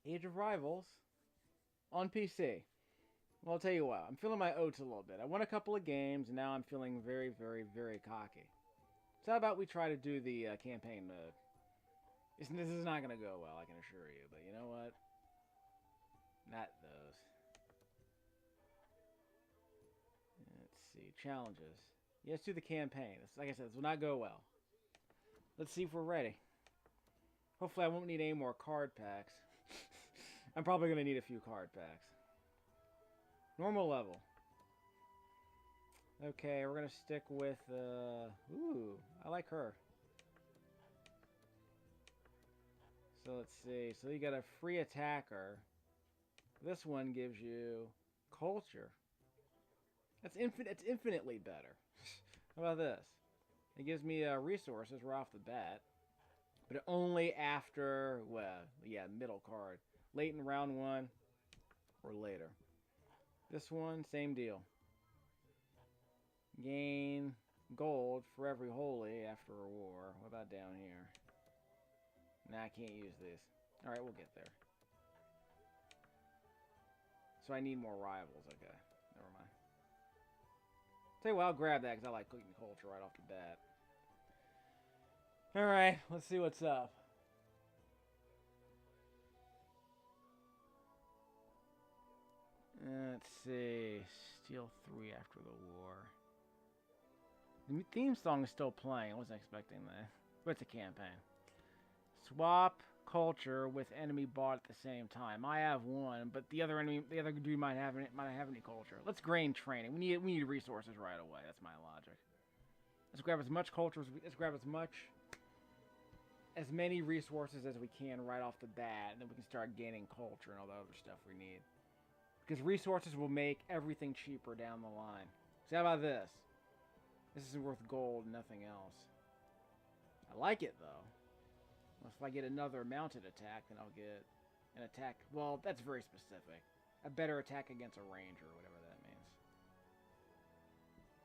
Age of Rivals on PC. Well, I'll tell you what. I'm feeling my oats a little bit. I won a couple of games, and now I'm feeling very, very, very cocky. So how about we try to do the campaign mode? This is not going to go well, I can assure you. But you know what? Not those. Let's see. Challenges. Yeah, let's do the campaign. Like I said, this will not go well. Let's see if we're ready. Hopefully I won't need any more card packs. I'm probably going to need a few card packs. Normal level. Okay, we're going to stick with... ooh, I like her. So let's see. So you got a free attacker. This one gives you culture. That's It's infinitely better. How about this? It gives me resources right off the bat, but only after, well, yeah, middle card, late in round one or later. This one, same deal. Gain gold for every holy after a war. What about down here? Nah, I can't use this. All right, we'll get there. So I need more rivals. Okay, never mind. Tell you what, I'll grab that because I like cooking culture right off the bat. All right, let's see what's up. Let's see. Steal 3 after the war. The theme song is still playing. I wasn't expecting that. But it's a campaign. Swap culture with enemy bot at the same time. I have one, but the other dude might have any culture. Let's grain training. We need resources right away. That's my logic. Let's grab as much culture as let's grab as many resources as we can right off the bat, and then we can start gaining culture and all the other stuff we need. Because resources will make everything cheaper down the line. So how about this? This isn't worth gold, nothing else. I like it though. Well, if I get another mounted attack, then I'll get an attack. Well, that's very specific. A better attack against a ranger, or whatever that means.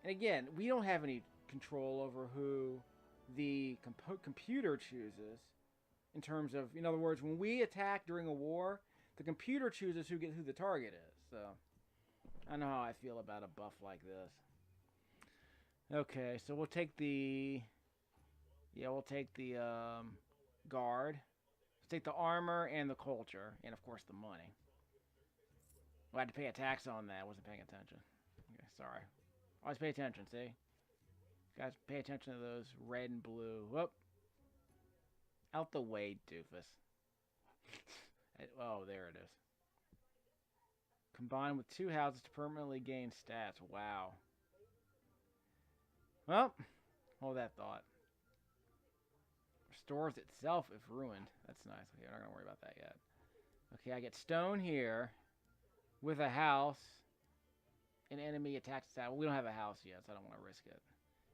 And again, we don't have any control over who the computer chooses in terms of, in other words, when we attack during a war, the computer chooses who the target is. So I know how I feel about a buff like this. Okay, so we'll take the guard. Let's take the armor and the culture, and of course the money. I had to pay a tax on that. I wasn't paying attention. Okay, sorry. Always pay attention. See, guys, pay attention to those red and blue. Whoop. Out the way, doofus. Oh, there it is. Combine with 2 houses to permanently gain stats. Wow. Well, hold that thought. Restores itself if ruined. That's nice. Okay, we're not going to worry about that yet. Okay, I get stone here with a house. An enemy attacks that. Well, we don't have a house yet, so I don't want to risk it.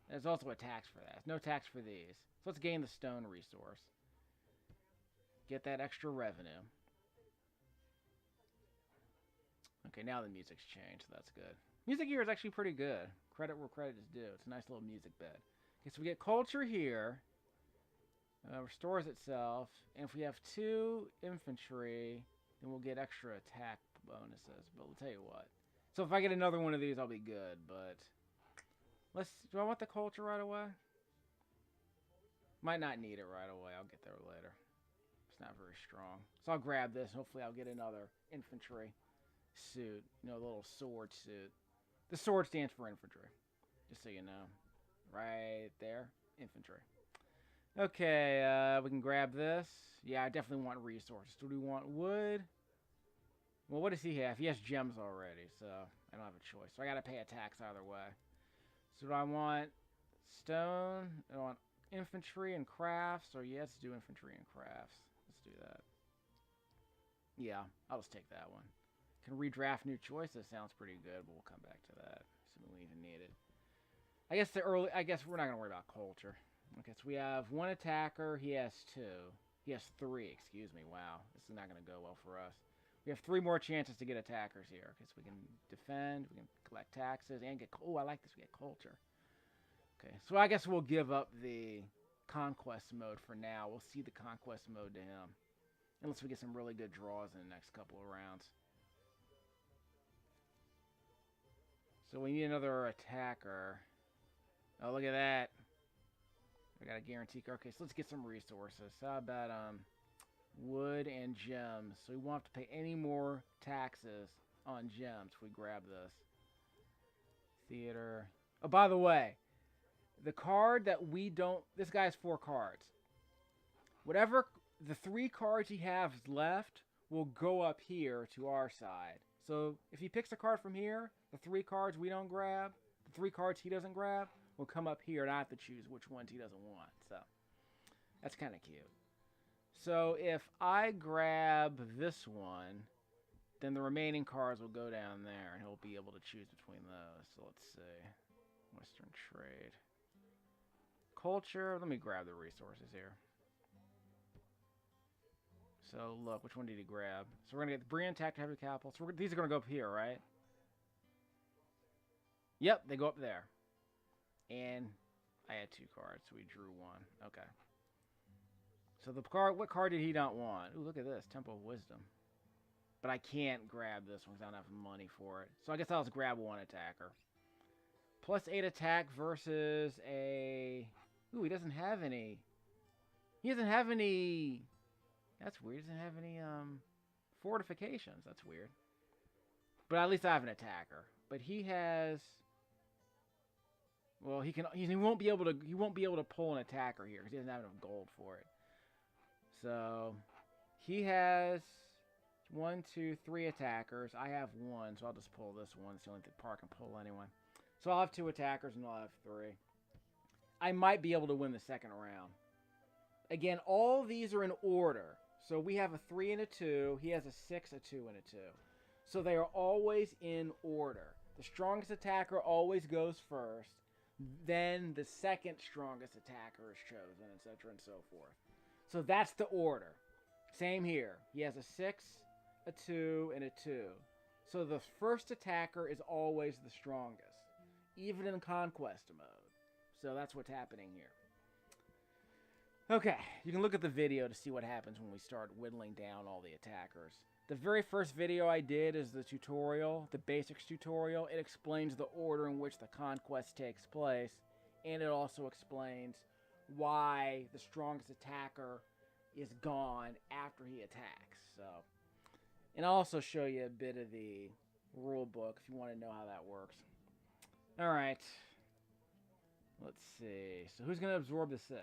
There's also a tax for that. No tax for these. So let's gain the stone resource. Get that extra revenue. Okay, now the music's changed, so that's good. Music here is actually pretty good. Credit where credit is due. It's a nice little music bed. Okay, so we get culture here. Restores itself. And if we have 2 infantry, then we'll get extra attack bonuses. But we'll tell you what. So if I get another one of these, I'll be good. But do I want the culture right away? Might not need it right away. I'll get there later. It's not very strong. So I'll grab this. Hopefully I'll get another infantry suit. You know, a little sword suit. The sword stands for infantry. Just so you know. Right there. Infantry. Okay, we can grab this. Yeah, I definitely want resources. Do we want wood? Well, what does he have? He has gems already, so I don't have a choice. So I gotta pay a tax either way. So do I want stone? I want infantry and crafts, or yeah, let's do infantry and crafts. Let's do that. Yeah, I'll just take that one. Can redraft new choices. Sounds pretty good, but we'll come back to that. Assuming we even need it. I guess we're not gonna worry about culture. Okay, so we have 1 attacker. He has 2. He has 3. Excuse me. Wow, this is not gonna go well for us. We have 3 more chances to get attackers here. Okay, so we can defend, we can collect taxes, and get... Oh, I like this. We get culture. Okay, so I guess we'll give up the conquest mode for now. We'll see the conquest mode to him. Unless we get some really good draws in the next couple of rounds. So we need another attacker. Oh, look at that. I got a guarantee card. Okay, so let's get some resources. How about wood and gems? So we won't have to pay any more taxes on gems if we grab this. Theater. Oh, by the way, the card that we don't... This guy has 4 cards. Whatever the 3 cards he has left will go up here to our side. So if he picks a card from here, the 3 cards we don't grab, the 3 cards he doesn't grab, will come up here, and I have to choose which ones he doesn't want. So that's kind of cute. So if I grab this one, then the remaining cards will go down there, and he'll be able to choose between those. So let's see. Western trade. Culture. Let me grab the resources here. So look, which one did he grab? So we're going to get the Brian Tact to Heavy Capital. So these are going to go up here, right? Yep, they go up there. And I had 2 cards, so we drew 1. Okay. So the card, what card did he not want? Ooh, look at this, Temple of Wisdom. But I can't grab this one because I don't have money for it. So I guess I'll just grab 1 attacker. Plus 8 attack versus a... Ooh, he doesn't have any... He doesn't have any... That's weird. He doesn't have any fortifications. That's weird. But at least I have an attacker. But he has... Well, he won't be able to pull an attacker here because he doesn't have enough gold for it. So he has 1, 2, 3 attackers. I have 1, so I'll just pull this one. It's the only part I can pull anyway. So I'll have 2 attackers and I'll have 3. I might be able to win the second round. Again, all these are in order. So we have a 3 and a 2. He has a 6, a 2, and a 2. So they are always in order. The strongest attacker always goes first. Then the second strongest attacker is chosen, etc. and so forth. So that's the order. Same here. He has a 6, a 2, and a 2. So the first attacker is always the strongest, even in conquest mode. So that's what's happening here. Okay, you can look at the video to see what happens when we start whittling down all the attackers. The very first video I did is the tutorial, the basics tutorial. It explains the order in which the conquest takes place, and it also explains why the strongest attacker is gone after he attacks. So, and I'll also show you a bit of the rule book if you want to know how that works. All right, let's see. So who's going to absorb the 6?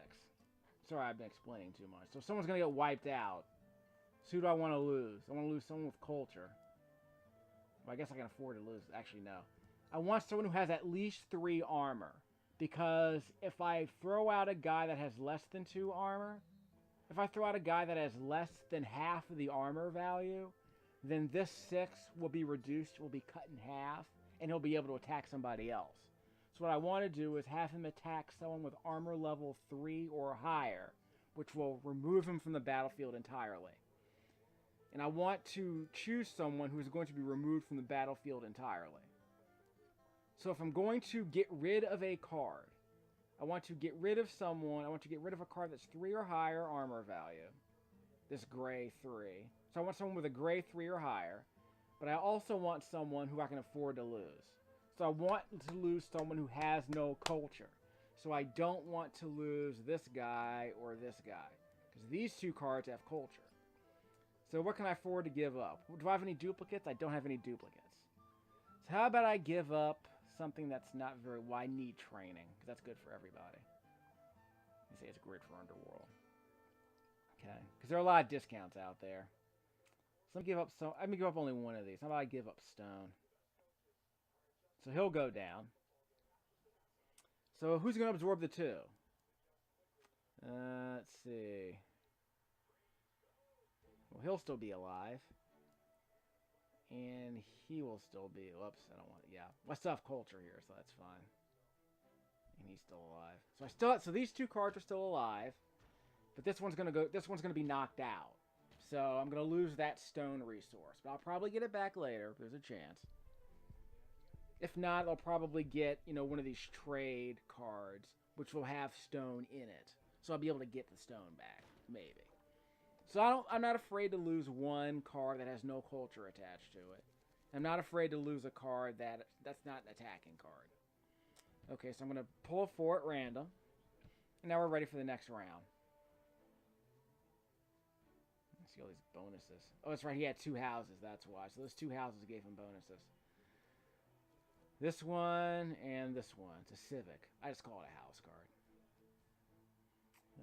Sorry, I've been explaining too much. So someone's going to get wiped out. So who do I want to lose? I want to lose someone with culture. Well, I guess I can afford to lose. Actually, no. I want someone who has at least 3 armor. Because if I throw out a guy that has less than 2 armor, if I throw out a guy that has less than half of the armor value, then this 6 will be reduced, will be cut in half, and he'll be able to attack somebody else. So what I want to do is have him attack someone with armor level 3 or higher, which will remove him from the battlefield entirely. And I want to choose someone who is going to be removed from the battlefield entirely. So if I'm going to get rid of a card, I want to get rid of someone, I want to get rid of a card that's 3 or higher armor value. This gray 3. So I want someone with a gray 3 or higher. But I also want someone who I can afford to lose. So I want to lose someone who has no culture. So I don't want to lose this guy or this guy. Because these 2 cards have culture. So what can I afford to give up? Do I have any duplicates? I don't have any duplicates. So how about I give up something that's not very... Well, I need training, because that's good for everybody. You say it's great for Underworld. Okay, because there are a lot of discounts out there. So let me give up some... I'm going to give up only one of these. How about I give up stone? So he'll go down. So who's going to absorb the 2? Let's see... Well, he'll still be alive. And he will still be... Whoops, I don't want... Yeah. I still have culture here, so that's fine. And he's still alive. So these 2 cards are still alive. But this one's gonna go... This one's gonna be knocked out. So I'm gonna lose that stone resource. But I'll probably get it back later. There's a chance. If not, I'll probably get, you know, one of these trade cards, which will have stone in it. So I'll be able to get the stone back. Maybe. So I'm not afraid to lose one card that has no culture attached to it. I'm not afraid to lose a card that's not an attacking card. Okay, so I'm going to pull 4 at random. And now we're ready for the next round. Let's see all these bonuses. Oh, that's right. He had 2 houses. That's why. So those 2 houses gave him bonuses. This one and this one. It's a civic. I just call it a house card.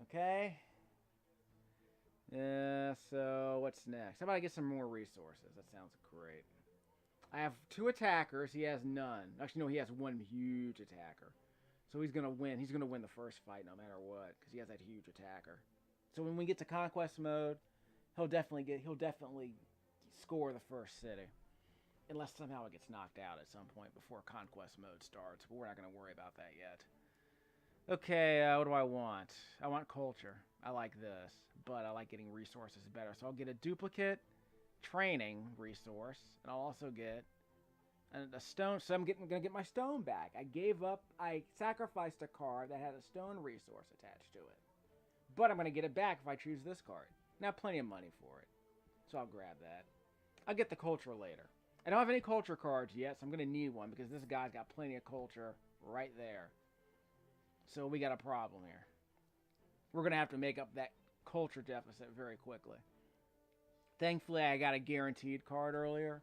Okay. So what's next? How about I get some more resources? That sounds great. I have 2 attackers. He has none. Actually, no, he has 1 huge attacker. So he's gonna win. He's gonna win the first fight no matter what, because he has that huge attacker. So when we get to conquest mode, he'll definitely score the first city, unless somehow it gets knocked out at some point before conquest mode starts. But we're not gonna worry about that yet. Okay, what do I want? I want culture. I like this, but I like getting resources better. So I'll get a duplicate training resource, and I'll also get a stone. So I'm gonna get my stone back. I sacrificed a card that had a stone resource attached to it, but I'm gonna get it back if I choose this card. And I have plenty of money for it, so I'll grab that. I'll get the culture later. I don't have any culture cards yet, so I'm gonna need one because this guy's got plenty of culture right there. So we got a problem here. We're gonna have to make up that culture deficit very quickly. Thankfully, I got a guaranteed card earlier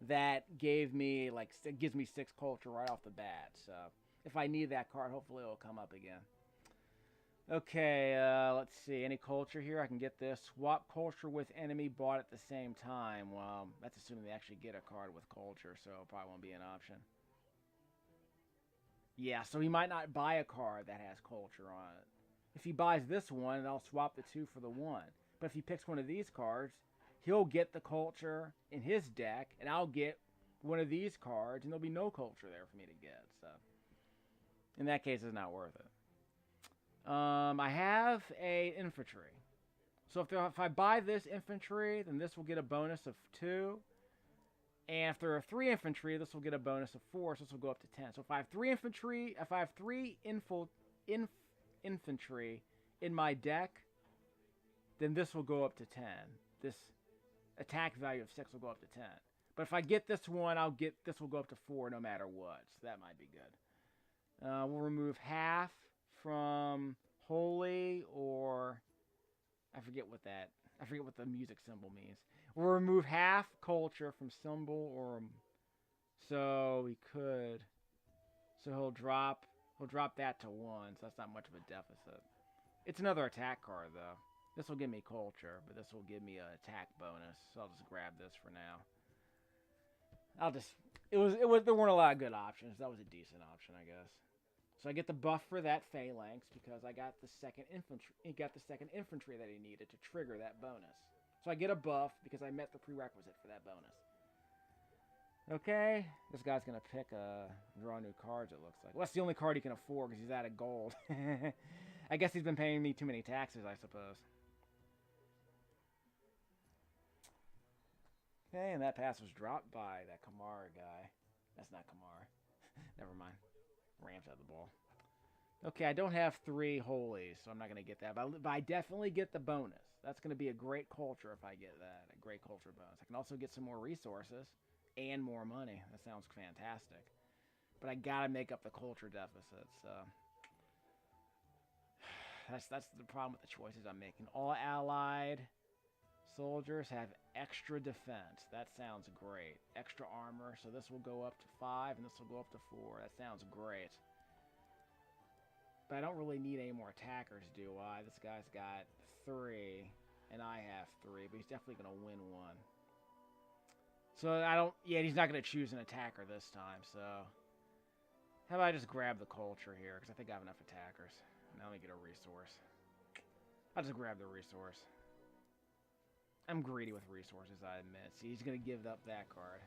that gives me 6 culture right off the bat. So if I need that card, hopefully it'll come up again. Okay, let's see. Any culture here? I can get this. Swap culture with enemy bought at the same time. Well, that's assuming they actually get a card with culture, so it probably won't be an option. Yeah, so he might not buy a card that has culture on it. If he buys this one, I'll swap the 2 for the 1. But if he picks one of these cards, he'll get the culture in his deck, and I'll get one of these cards, and there'll be no culture there for me to get. So, in that case, it's not worth it. I have a infantry. So if I buy this infantry, then this will get a bonus of 2. And if there are 3 infantry, this will get a bonus of 4, so this will go up to 10. So if I have 3 infantry, if I have 3 infantry in my deck, then this will go up to 10. This attack value of 6 will go up to 10. But if I get this one, this will go up to 4 no matter what. So that might be good. We'll remove half from holy, or I forget what the music symbol means. We'll remove half culture from symbol, or so we could. So he'll drop that to 1. So that's not much of a deficit. It's another attack card though. This will give me culture, but this will give me an attack bonus. So I'll just grab this for now. There weren't a lot of good options. That was a decent option, I guess. So I get the buff for that phalanx because I got the second infantry. He got the second infantry that he needed to trigger that bonus. So I get a buff because I met the prerequisite for that bonus. Okay, this guy's gonna draw new cards. It looks like. Well, that's the only card he can afford because he's out of gold. I guess he's been paying me too many taxes, I suppose. Okay, and that pass was dropped by that Kamara guy. That's not Kamara. Never mind. Ramps out the ball. Okay, I don't have 3 holies, so I'm not going to get that. But I definitely get the bonus. That's going to be a great culture if I get that. A great culture bonus. I can also get some more resources and more money. That sounds fantastic. But I got to make up the culture deficit, so... That's the problem with the choices I'm making. All allied soldiers have extra defense. That sounds great. Extra armor, so this will go up to 5 and this will go up to 4. That sounds great. But I don't really need any more attackers, do I? This guy's got 3 and I have 3, but he's definitely going to win 1. So he's not going to choose an attacker this time, so how about I just grab the culture here, because I think I have enough attackers. Now let me get a resource. I'll just grab the resource. I'm greedy with resources, I admit. See, he's going to give up that card.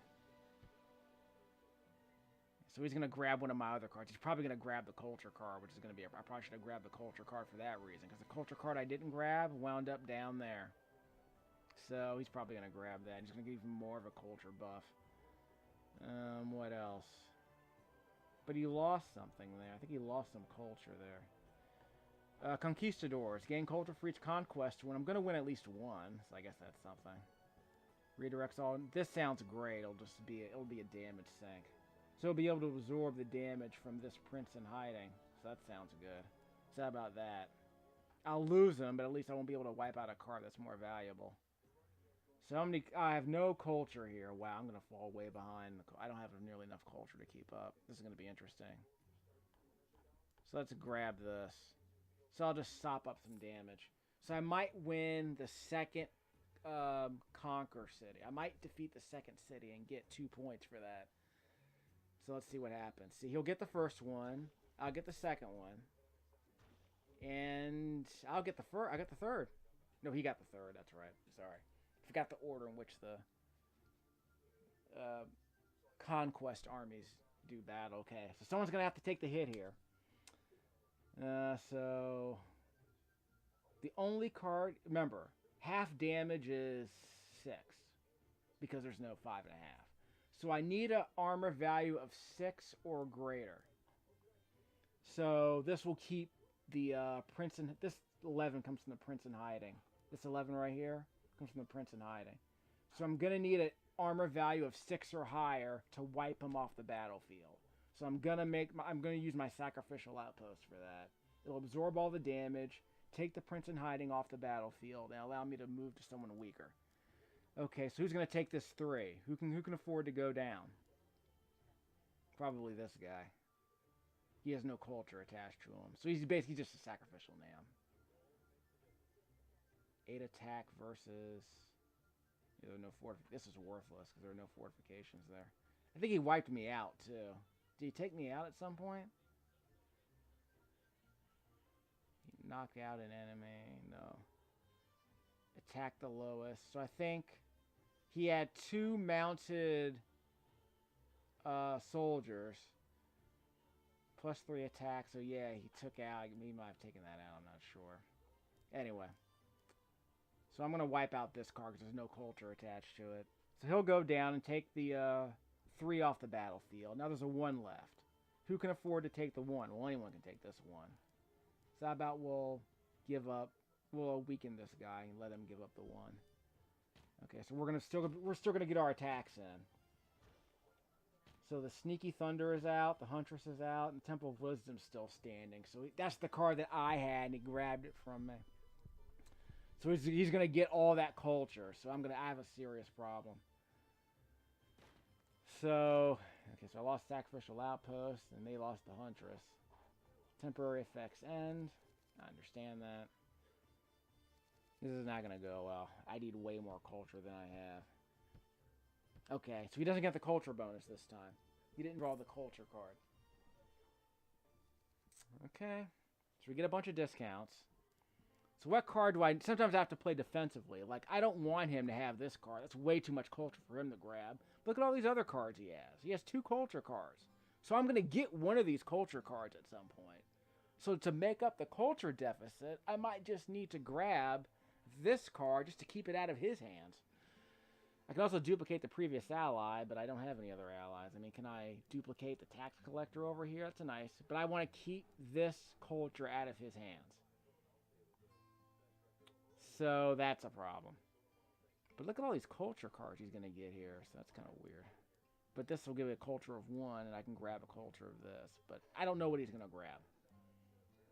So he's going to grab one of my other cards. He's probably going to grab the culture card, which is going to be... I probably should have grabbed the culture card for that reason, because the culture card I didn't grab wound up down there. So he's probably going to grab that. He's going to give him more of a culture buff. What else? But he lost something there. I think he lost some culture there. Conquistadors. Gain culture for each conquest when I'm going to win at least one. So I guess that's something. Redirects all. This sounds great. It'll be a damage sink. So it'll be able to absorb the damage from this prince in hiding. So that sounds good. So how about that? I'll lose him, but at least I won't be able to wipe out a card that's more valuable. So I have no culture here. Wow, I'm going to fall way behind. I don't have nearly enough culture to keep up. This is going to be interesting. So let's grab this. So I'll just sop up some damage. So I might win the second Conquer City. I might defeat the second city and get 2 points for that. So let's see what happens. See, he'll get the first one. I'll get the second one. And I'll get the first. I got the third. No, he got the third. That's right. Sorry. Forgot the order in which the conquest armies do battle. Okay, so someone's going to have to take the hit here. So the only card, remember, half damage is 6 because there's no 5.5. So I need an armor value of 6 or greater. So this will keep the prince in. This 11 comes from the prince in hiding. This 11 right here comes from the prince in hiding. So I'm gonna need an armor value of 6 or higher to wipe him off the battlefield. So I'm gonna use my sacrificial outpost for that. It'll absorb all the damage, take the prince in hiding off the battlefield, and allow me to move to someone weaker. Okay, so who's gonna take this 3? Who can afford to go down? Probably this guy. He has no culture attached to him, so he's basically just a sacrificial nam. 8 attack versus. This is worthless because there are no fortifications there. I think he wiped me out too. Did he take me out at some point? He knocked out an enemy. No. Attack the lowest. So I think he had 2 mounted soldiers. Plus 3 attacks. So yeah, he took out. He might have taken that out. I'm not sure. Anyway. So I'm going to wipe out this card because there's no culture attached to it. So he'll go down and take the 3 off the battlefield. Now there's a 1 left. Who can afford to take the 1? Well, anyone can take this 1. So how about we'll weaken this guy and let him give up the 1. Okay, so we're still gonna get our attacks in. So the Sneaky Thunder is out, the Huntress is out, and Temple of Wisdom's still standing. So that's the card that I had, and he grabbed it from me. So he's going to get all that culture. So I have a serious problem. So, okay, so I lost Sacrificial Outpost, and they lost the Huntress. Temporary effects end. I understand that. This is not going to go well. I need way more culture than I have. Okay, so he doesn't get the culture bonus this time. He didn't draw the culture card. Okay, so we get a bunch of discounts. So what card do I... Sometimes I have to play defensively. Like, I don't want him to have this card. That's way too much culture for him to grab. Look at all these other cards he has. He has 2 culture cards. So I'm going to get one of these culture cards at some point. So to make up the culture deficit, I might just need to grab this card just to keep it out of his hands. I can also duplicate the previous ally, but I don't have any other allies. I mean, can I duplicate the tax collector over here? That's nice. But I want to keep this culture out of his hands. So that's a problem. But look at all these culture cards he's going to get here. So that's kind of weird. But this will give it a culture of 1, and I can grab a culture of this. But I don't know what he's going to grab.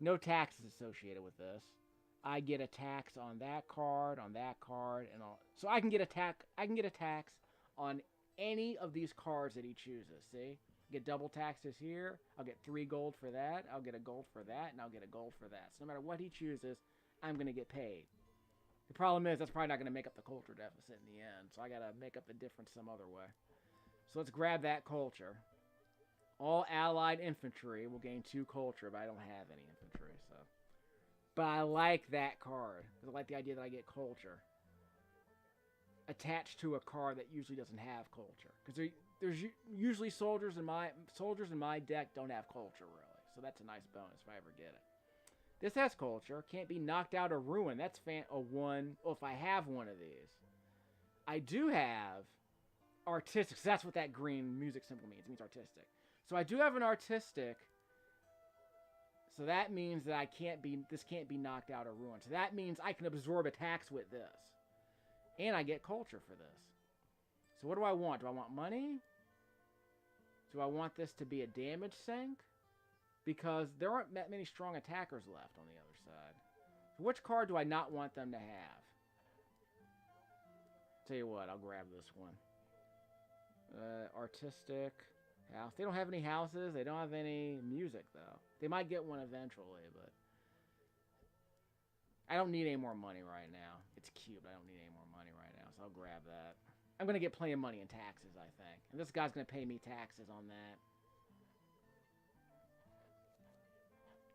No taxes associated with this. I get a tax on that card, and all. So I can get a tax on any of these cards that he chooses. See? Get double taxes here. I'll get 3 gold for that. I'll get a gold for that, and I'll get a gold for that. So no matter what he chooses, I'm going to get paid. The problem is that's probably not going to make up the culture deficit in the end. So I got to make up the difference some other way. So let's grab that culture. All allied infantry will gain 2 culture, but I don't have any infantry. So, but I like that card. I like the idea that I get culture attached to a card that usually doesn't have culture. Because there's usually soldiers in my deck don't have culture really. So that's a nice bonus if I ever get it. This has culture. Can't be knocked out or ruined. That's a 1. Well, if I have one of these. I do have artistic. So that's what that green music symbol means. It means artistic. So I do have an artistic So that means that this can't be knocked out or ruined. So that means I can absorb attacks with this. And I get culture for this. So what do I want? Do I want money? Do I want this to be a damage sink? Because there aren't that many strong attackers left on the other side. So which card do I not want them to have? Tell you what, I'll grab this one. Artistic house. They don't have any houses. They don't have any music, though. They might get one eventually, but... I don't need any more money right now. It's cute, but I don't need any more money right now, so I'll grab that. I'm going to get plenty of money in taxes, I think. And this guy's going to pay me taxes on that.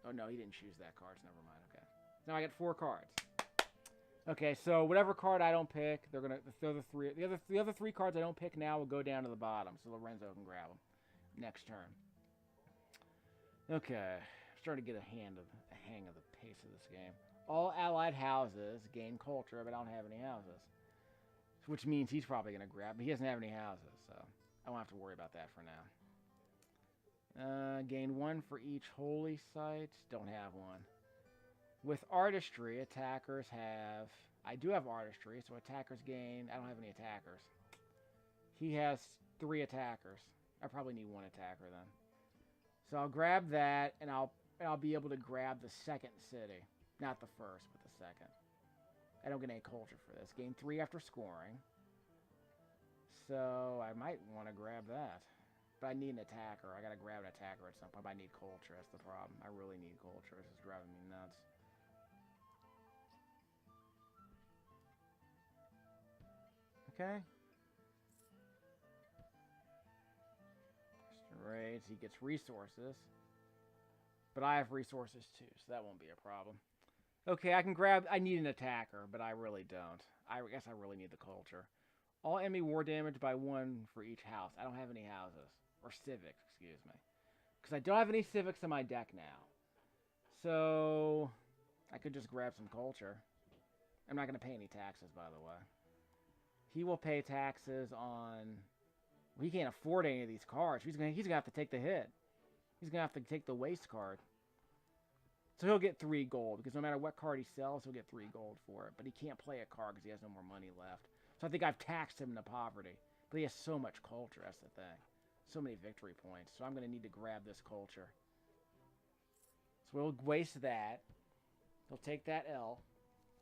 Oh, no, he didn't choose that card, so never mind. Okay. Now I get 4 cards. Okay, so whatever card I don't pick, the other 3 cards I don't pick now will go down to the bottom, so Lorenzo can grab them next turn. Okay, I'm starting to get a hang of the pace of this game. All allied houses gain culture, but I don't have any houses, which means he's probably going to grab. But he doesn't have any houses, so I won't have to worry about that for now. Gain 1 for each holy site. Don't have one. With artistry, attackers have... I do have artistry, so attackers gain... I don't have any attackers. He has 3 attackers. I probably need 1 attacker then. So I'll grab that, and I'll be able to grab the second city. Not the first, but the second. I don't get any culture for this. Gain 3 after scoring. So I might want to grab that. But I need an attacker. I gotta grab an attacker at some point. But I need culture. That's the problem. I really need culture. This is driving me nuts. Okay. Right. He gets resources. But I have resources too, so that won't be a problem. Okay, I can grab... I need an attacker, but I really don't. I guess I really need the culture. All enemy war damage by 1 for each house. I don't have any houses. Or civics, excuse me. Because I don't have any civics in my deck now. So... I could just grab some culture. I'm not going to pay any taxes, by the way. He will pay taxes on... Well, he can't afford any of these cards. He's gonna have to take the hit. He's going to have to take the waste card. So he'll get 3 gold, because no matter what card he sells, he'll get 3 gold for it. But he can't play a card because he has no more money left. So I think I've taxed him into poverty. But he has so much culture, that's the thing. So many victory points. So I'm going to need to grab this culture. So we'll waste that. He'll take that L.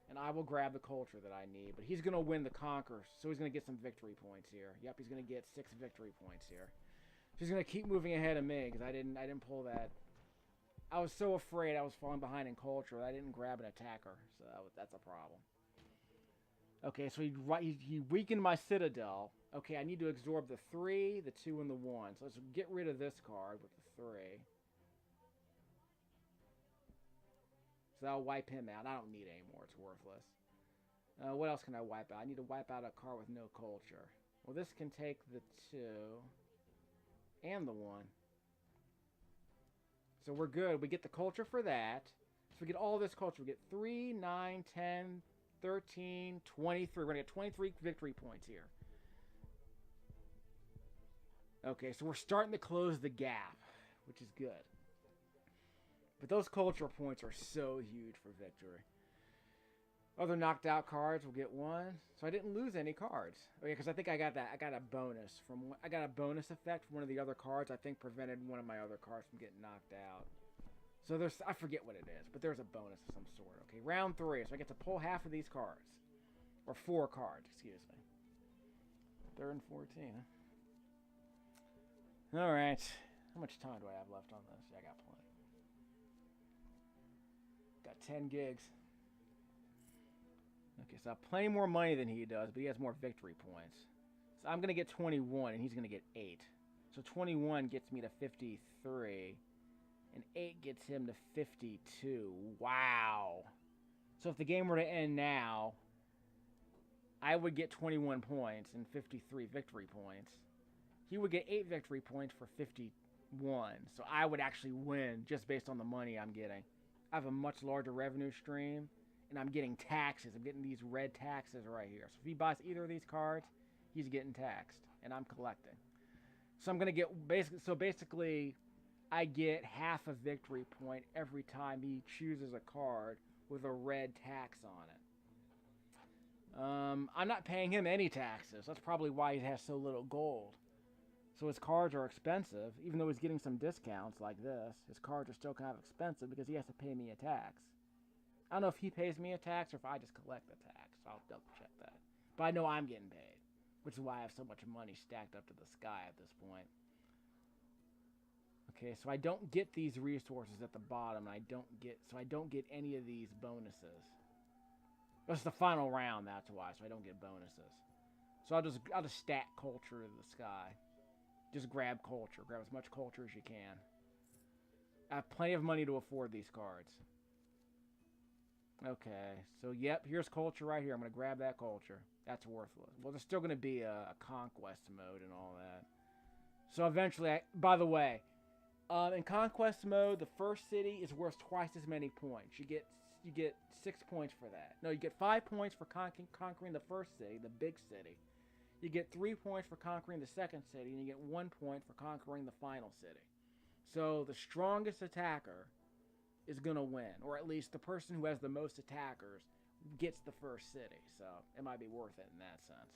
And I will grab the culture that I need. But he's going to win the Conquer, so he's going to get some victory points here. Yep, he's going to get 6 victory points here. So he's going to keep moving ahead of me, because I didn't pull that. I was so afraid I was falling behind in culture that I didn't grab an attacker. So that's a problem. Okay, so he weakened my Citadel. Okay, I need to absorb the 3, the 2, and the 1. So let's get rid of this card with the 3. So that'll wipe him out. I don't need it anymore. It's worthless. What else can I wipe out? I need to wipe out a card with no culture. Well, this can take the 2 and the 1. So we're good. We get the culture for that. So we get all this culture. We get 3, 9, 10, 13, 23. We're going to get 23 victory points here. Okay, so we're starting to close the gap, which is good. But those culture points are so huge for victory. Other knocked out cards will get 1. So I didn't lose any cards. Oh yeah, because I think I got that. I got a bonus effect from one of the other cards. I think prevented one of my other cards from getting knocked out. So I forget what it is, but there's a bonus of some sort. Okay, round 3. So I get to pull half of these cards, or 4 cards. Excuse me. 3rd and 14. Huh? All right. How much time do I have left on this? Yeah, I got plenty. Got 10 gigs. Okay, so I have plenty more money than he does, but he has more victory points. So I'm going to get 21, and he's going to get 8. So 21 gets me to 53, and 8 gets him to 52. Wow. So if the game were to end now, I would get 21 points and 53 victory points. He would get 8 victory points for 51. So I would actually win just based on the money I'm getting. I have a much larger revenue stream, and I'm getting taxes. I'm getting these red taxes right here. So if he buys either of these cards, he's getting taxed, and I'm collecting. So I'm going to get basically I get half a victory point every time he chooses a card with a red tax on it. I'm not paying him any taxes. That's probably why he has so little gold. So his cards are expensive, even though he's getting some discounts like this. His cards are still kind of expensive because he has to pay me a tax. I don't know if he pays me a tax or if I just collect the tax. I'll double check that. But I know I'm getting paid, which is why I have so much money stacked up to the sky at this point. Okay, so I don't get these resources at the bottom, and I don't get any of these bonuses. It's the final round, that's why, so I don't get bonuses. So I'll just stack culture to the sky. Just grab culture. Grab as much culture as you can. I have plenty of money to afford these cards. Okay, so yep, here's culture right here. I'm going to grab that culture. That's worthless. Well, there's still going to be a conquest mode and all that. So eventually, by the way, in conquest mode, the first city is worth twice as many points. You get 6 points for that. No, you get 5 points for conquering the first city, the big city. You get 3 points for conquering the second city, and you get 1 point for conquering the final city. So the strongest attacker is going to win, or at least the person who has the most attackers gets the first city. So it might be worth it in that sense.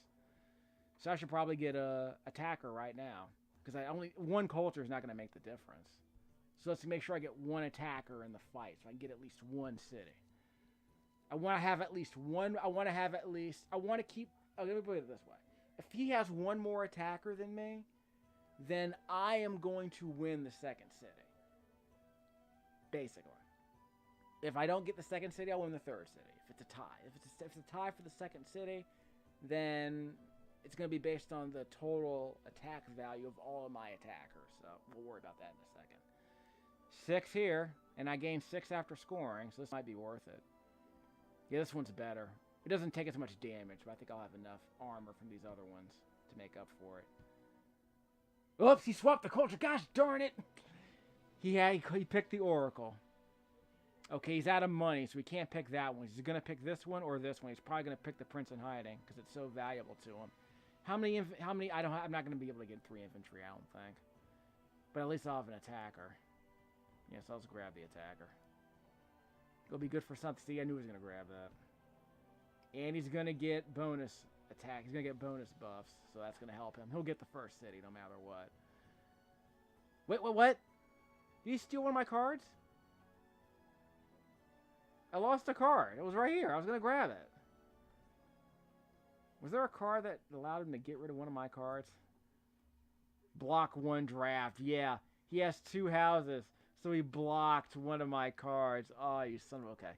So I should probably get a attacker right now, because one culture is not going to make the difference. So let's make sure I get one attacker in the fight, so I can get at least one city. I want to have at least one. I want to keep. Oh, let me put it this way. If he has one more attacker than me, then I am going to win the second city. Basically. If I don't get the second city, I'll win the third city. If it's a tie. If it's a tie for the second city, then it's going to be based on the total attack value of all of my attackers. So we'll worry about that in a second. 6 here, and I gain 6 after scoring, so this might be worth it. Yeah, this one's better. It doesn't take as much damage, but I think I'll have enough armor from these other ones to make up for it. Oops, he swapped the culture. Gosh darn it. He picked the Oracle. Okay, he's out of money, so he can't pick that one. He's going to pick this one or this one. He's probably going to pick the Prince in Hiding because it's so valuable to him. How many? I'm not going to be able to get 3 infantry, I don't think. But at least I'll have an attacker. Yes, I'll just grab the attacker. It'll be good for something. See, I knew he was going to grab that. And he's going to get bonus attack. He's going to get bonus buffs, so that's going to help him. He'll get the first city no matter what. Wait, what? Did he steal one of my cards? I lost a card. It was right here. I was going to grab it. Was there a card that allowed him to get rid of one of my cards? Block 1 draft. Yeah, he has 2 houses, so he blocked one of my cards. Oh, you son of a... Okay.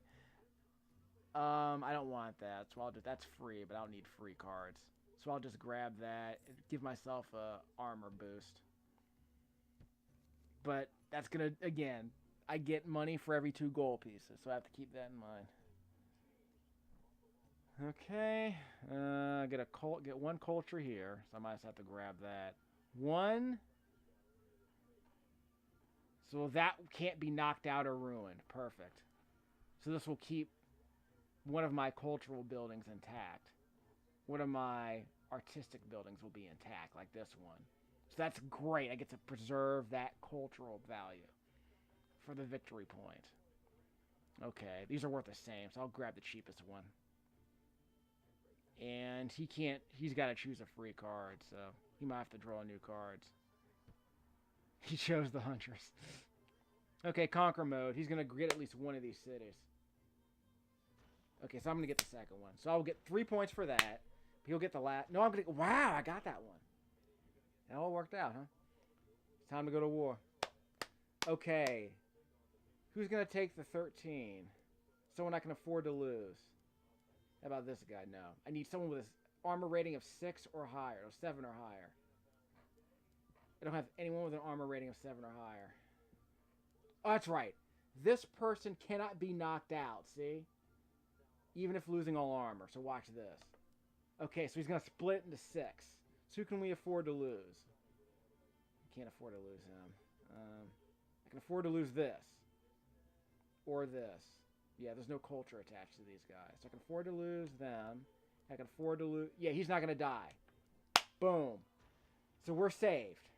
I don't want that, so that's free, but I don't need free cards. So I'll just grab that, give myself a armor boost. But that's gonna, again, I get money for every 2 gold pieces, so I have to keep that in mind. Okay, get 1 culture here, so I might just have to grab that. 1. So that can't be knocked out or ruined. Perfect. So this will keep one of my cultural buildings intact. One of my artistic buildings will be intact, like this one. So that's great. I get to preserve that cultural value for the victory point. Okay, these are worth the same, so I'll grab the cheapest one. And he's got to choose a free card, so he might have to draw new cards. He chose the Huntress. Okay, conquer mode. He's going to get at least one of these cities. Okay, so I'm going to get the second one. So I'll get 3 points for that. He'll get the last... No, I'm going to... Wow, I got that one. That all worked out, huh? It's time to go to war. Okay. Who's going to take the 13? Someone I can afford to lose. How about this guy? No. I need someone with an armor rating of 6 or higher. Or 7 or higher. I don't have anyone with an armor rating of 7 or higher. Oh, that's right. This person cannot be knocked out, see? Even if losing all armor. So watch this. Okay, so he's going to split into 6. So who can we afford to lose? I can't afford to lose him. I can afford to lose this. Or this. Yeah, there's no culture attached to these guys. So I can afford to lose them. I can afford to lose... Yeah, he's not going to die. Boom. So we're saved.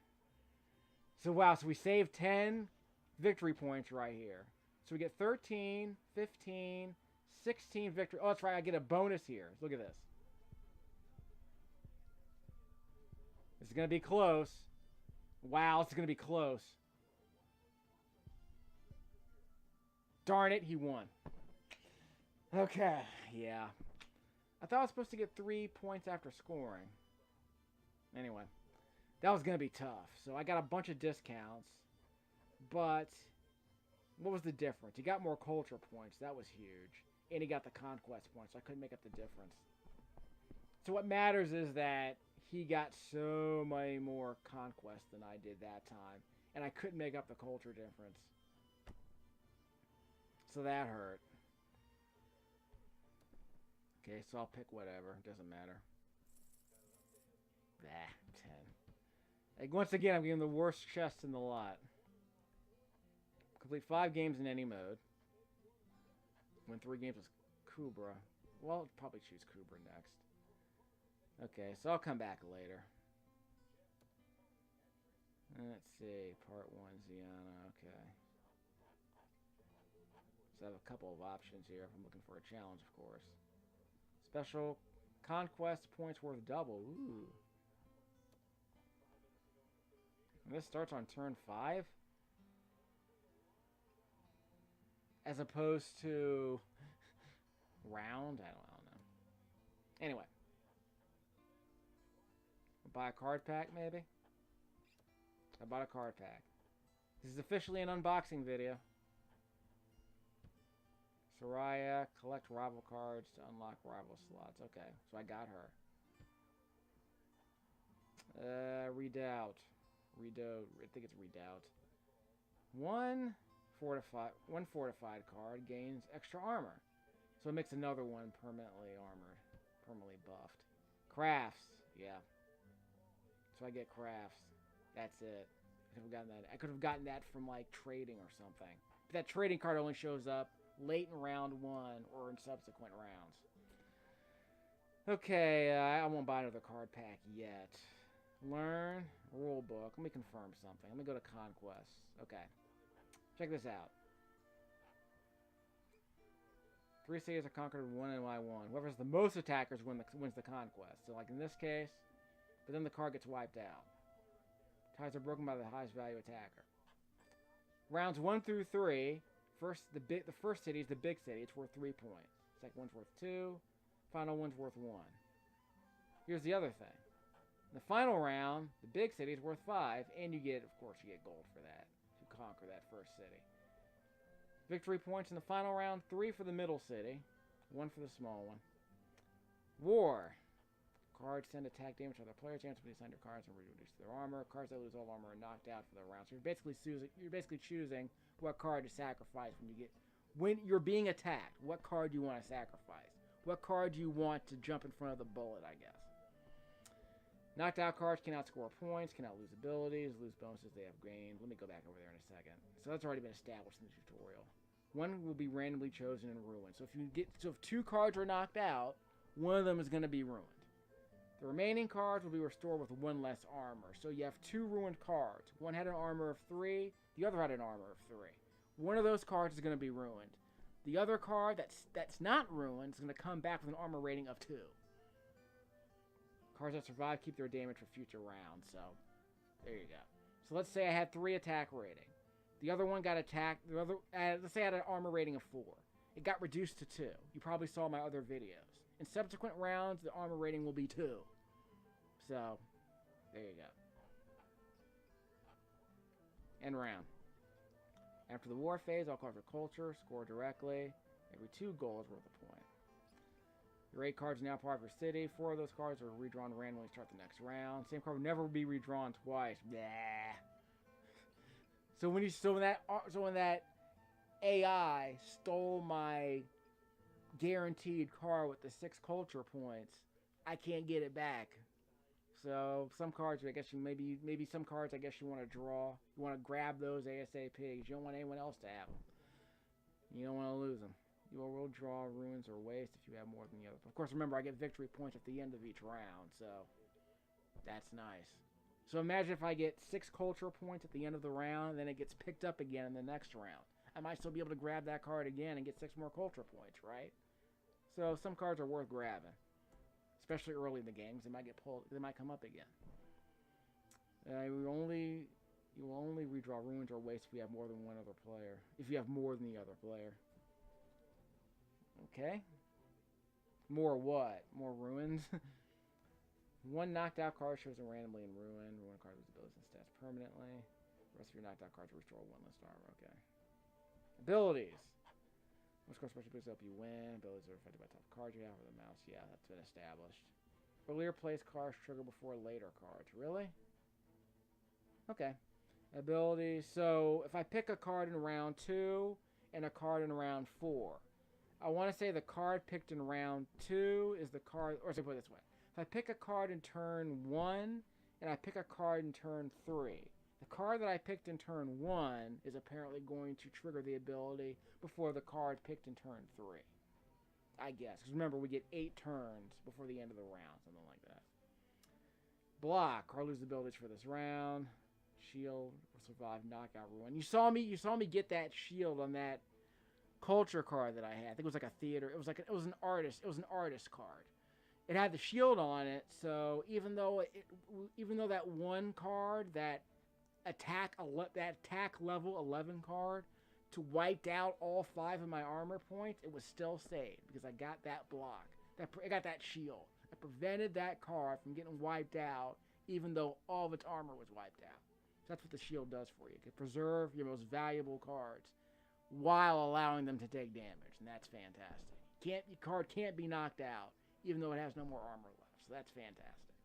So wow, so we saved 10 victory points right here. So we get 13, 15, 16 victory. Oh, that's right, I get a bonus here. Look at this. This is going to be close. Wow, this is going to be close. Darn it, he won. Okay, yeah. I thought I was supposed to get 3 points after scoring. Anyway, that was going to be tough. So I got a bunch of discounts. But what was the difference? He got more culture points. That was huge. And he got the conquest points. So I couldn't make up the difference. So what matters is that he got so many more conquests than I did that time. And I couldn't make up the culture difference. So that hurt. Okay, so I'll pick whatever. It doesn't matter. 10. Like, once again, I'm getting the worst chest in the lot. Complete 5 games in any mode. Win 3 games with Kubra. Well, I'll probably choose Kubra next. Okay, so I'll come back later. Let's see. Part 1, Ziana. Okay. So I have a couple of options here if I'm looking for a challenge, of course. Special conquest points worth double. Ooh. And this starts on turn 5? As opposed to round? I don't know. Anyway. Buy a card pack, maybe? I bought a card pack. This is officially an unboxing video. Soraya, collect rival cards to unlock rival slots. Okay, so I got her. Redoubt. I think it's Redoubt. One fortified card gains extra armor. So it makes another one permanently armored. Permanently buffed. Crafts. Yeah. So I get crafts. That's it. I could have gotten that from like trading or something. But that trading card only shows up late in round 1 or in subsequent rounds. Okay, I won't buy another card pack yet. Learn rule book. Let me confirm something. Let me go to conquests. Okay, check this out. 3 cities are conquered with 1 NY1. Whoever has the most attackers wins the conquest. So like in this case, but then the card gets wiped out. Ties are broken by the highest value attacker. Rounds 1 through 3. The first city is the big city. It's worth 3 points. Second one's worth 2. Final one's worth 1. Here's the other thing. In the final round, the big city is worth 5, and you get, of course, you get gold for that. If you conquer that first city. Victory points in the final round, 3 for the middle city, 1 for the small one. War. Cards send attack damage to other players. Chance to assign your cards and reduce their armor. Cards that lose all armor are knocked out for the round. So you're basically choosing what card to sacrifice when you're being attacked. What card do you want to sacrifice? What card do you want to jump in front of the bullet, I guess. Knocked out cards cannot score points, cannot lose abilities, lose bonuses they have gained. Let me go back over there in a second. So that's already been established in the tutorial. One will be randomly chosen and ruined. So if 2 cards are knocked out, one of them is going to be ruined. The remaining cards will be restored with 1 less armor. So you have 2 ruined cards. One had an armor of 3, the other had an armor of 3. One of those cards is going to be ruined. The other card that's not ruined is going to come back with an armor rating of 2. Cards that survive keep their damage for future rounds. So there you go. So let's say I had 3 attack rating. The other one got attacked. Let's say I had an armor rating of 4. It got reduced to 2. You probably saw my other videos. In subsequent rounds, the armor rating will be 2. So, there you go. End round. After the war phase, all cards are culture, score directly. Every 2 gold is worth a point. Your 8 cards are now part of your city. 4 of those cards are redrawn randomly to start the next round. Same card will never be redrawn twice. Blah. So when that AI stole my guaranteed card with the 6 culture points, I can't get it back. So some cards, I guess maybe some cards, I guess you want to draw. You want to grab those ASAP because you don't want anyone else to have them. You don't want to lose them. You will draw ruins or waste if you have more than the other. Of course, remember I get victory points at the end of each round, so that's nice. So imagine if I get 6 culture points at the end of the round, and then it gets picked up again in the next round. I might still be able to grab that card again and get 6 more culture points, right? So some cards are worth grabbing, especially early in the game, because they might get pulled. They might come up again. You will only redraw ruins or waste if you have more than one other player. If you have more than the other player. Okay. More what? More ruins? One knocked out card shows a randomly in ruin. Ruin card with abilities and stats permanently. The rest of your knocked out cards restore 1 list armor. Okay. Abilities. Which card special abilities help you win? Abilities are affected by the type of card you have or the mouse. Yeah, that's been established. Earlier placed cards trigger before later cards. Really? Okay. Abilities. So if I pick a card in round 2 and a card in round 4, I want to say the card picked in round 2 is the card, or say put it this way. If I pick a card in turn 1 and I pick a card in turn 3, the card that I picked in turn 1 is apparently going to trigger the ability before the card picked in turn 3. I guess. Because remember, we get 8 turns before the end of the round, something like that. Block. Card loses abilities for this round. Shield will survive knockout ruin. You saw me get that shield on that culture card that I had. I think it was like a theater. It was an artist card. It had the shield on it, so even though that one card, that attack level 11 card, to wiped out all 5 of my armor points, it was still saved because I got that block. I got that shield. I prevented that card from getting wiped out, even though all of its armor was wiped out. So that's what the shield does for you. It can preserve your most valuable cards while allowing them to take damage, and that's fantastic. Your card can't be knocked out, even though it has no more armor left. So that's fantastic.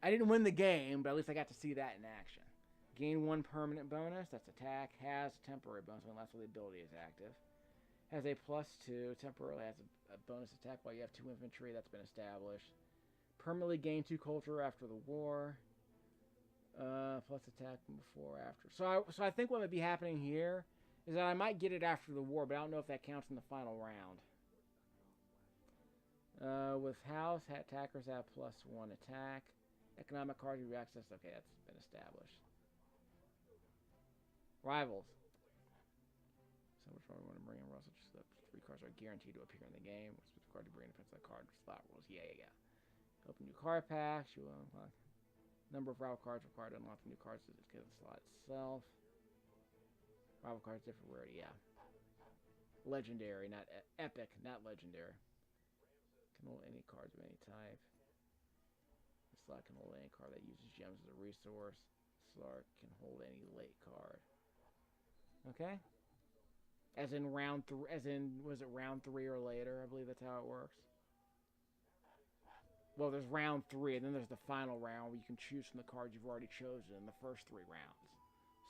I didn't win the game, but at least I got to see that in action. Gain 1 permanent bonus. That's attack. Has a temporary bonus unless the ability is active. Has a +2. Temporarily has a bonus attack while you have 2 infantry. That's been established. Permanently gain 2 culture after the war. Plus attack before or after. So I think what might be happening here is that I might get it after the war, but I don't know if that counts in the final round. With house, attackers have +1 attack. Economic cards you access. Okay, that's been established. Rivals. So which one we want to bring in? Russell, just the 3 cards are guaranteed to appear in the game. Which card to bring depends on the card slot rules. Yeah. Open new card packs. You will unlock number of rival cards required to unlock the new cards to the slot itself. Rival cards different rarity. Yeah. Legendary, not epic, not legendary. Can hold any cards of any type. The slot can hold any card that uses gems as a resource. Slot can hold any late card. Okay. As in round 3, was it round 3 or later? I believe that's how it works. Well, there's round 3, and then there's the final round where you can choose from the cards you've already chosen in the first 3 rounds.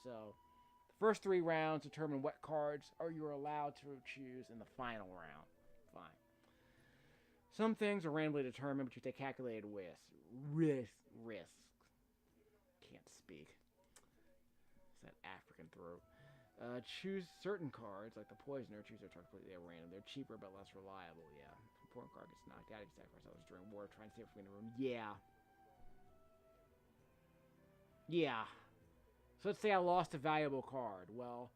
So, the first 3 rounds determine what cards you're allowed to choose in the final round. Fine. Some things are randomly determined, but you take calculated risks. Can't speak. It's that African throat. Choose certain cards, like the Poisoner. Choose their target completely at random. They're cheaper but less reliable. Yeah. Important card gets knocked out. You sacrifice others during war, trying to save from in the room. Yeah. So let's say I lost a valuable card. Well,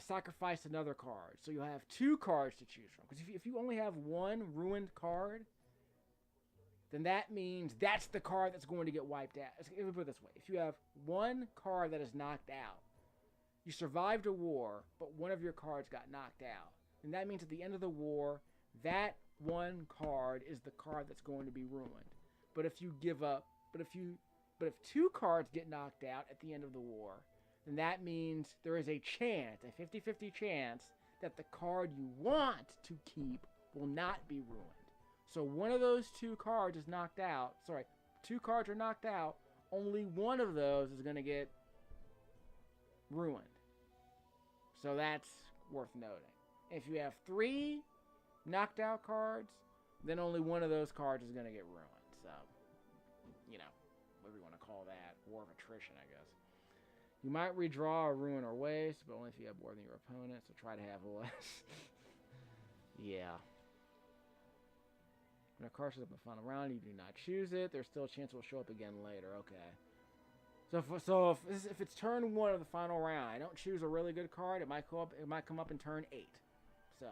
sacrifice another card. So you'll have 2 cards to choose from. Because if you only have 1 ruined card, then that means that's the card that's going to get wiped out. Let me put it this way. If you have 1 card that is knocked out, you survived a war, but one of your cards got knocked out. And that means at the end of the war, that 1 card is the card that's going to be ruined. But if you give up, but if 2 cards get knocked out at the end of the war, then that means there is a chance, a 50-50 chance, that the card you want to keep will not be ruined. So one of those 2 cards is knocked out. Sorry, 2 cards are knocked out. Only one of those is going to get ruined. So that's worth noting. If you have 3 knocked out cards, then only one of those cards is going to get ruined. So, whatever you want to call that. War of attrition, I guess. You might redraw a ruin or waste, but only if you have more than your opponent, so try to have less. Yeah. When a card shows up in the final round, you do not choose it. There's still a chance it will show up again later. Okay. If it's turn 1 of the final round, I don't choose a really good card. It might come up in turn 8. So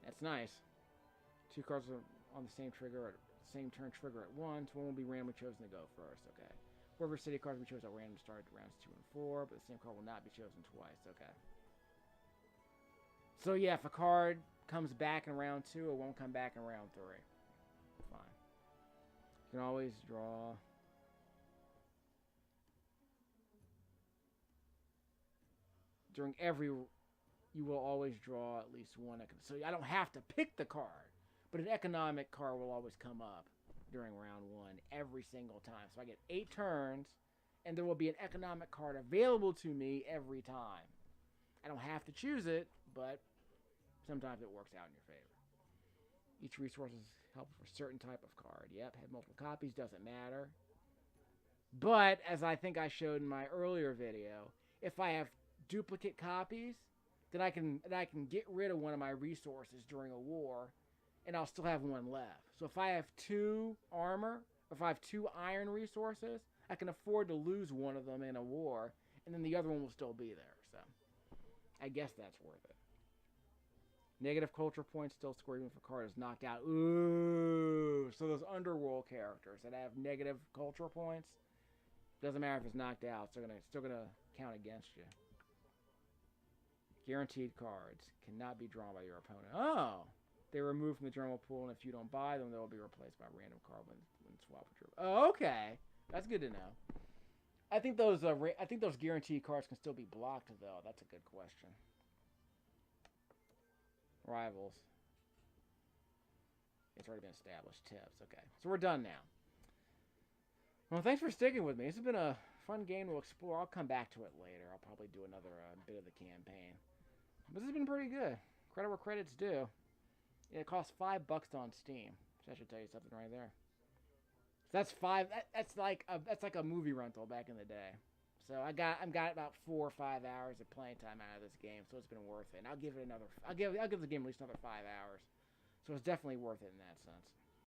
that's nice. 2 cards are on the same turn trigger at once. One will be randomly chosen to go first. Okay. Whoever city cards we chose at random start at rounds 2 and 4, but the same card will not be chosen twice. Okay. So yeah, if a card comes back in round 2, it won't come back in round 3. Fine. You can always draw. During every, you will always draw at least one. So I don't have to pick the card, but an economic card will always come up during round 1 every single time. So I get 8 turns, and there will be an economic card available to me every time. I don't have to choose it, but sometimes it works out in your favor. Each resource is helpful for a certain type of card. Yep, have multiple copies, doesn't matter. But, as I think I showed in my earlier video, if I have duplicate copies, then I can get rid of one of my resources during a war, and I'll still have one left. So if I have 2 armor, if I have 2 iron resources, I can afford to lose one of them in a war, and then the other one will still be there. So I guess that's worth it. Negative culture points still score even if a card is knocked out. Ooh, so those underworld characters that have negative culture points, doesn't matter if it's knocked out, it's still gonna count against you. Guaranteed cards cannot be drawn by your opponent. Oh, they're removed from the journal pool, and if you don't buy them, they will be replaced by a random card when swapped with your. Oh, okay, that's good to know. I think those guaranteed cards can still be blocked though. That's a good question. Rivals. It's already been established. Tips. Okay, so we're done now. Well, thanks for sticking with me. This has been a fun game to explore. I'll come back to it later. I'll probably do another bit of the campaign. But this has been pretty good. Credit where credit's due. Yeah, it costs $5 on Steam. So that should tell you something right there. So that's that's like a movie rental back in the day. So I've got about 4 or 5 hours of playing time out of this game, so it's been worth it. And I'll give the game at least another 5 hours. So it's definitely worth it in that sense.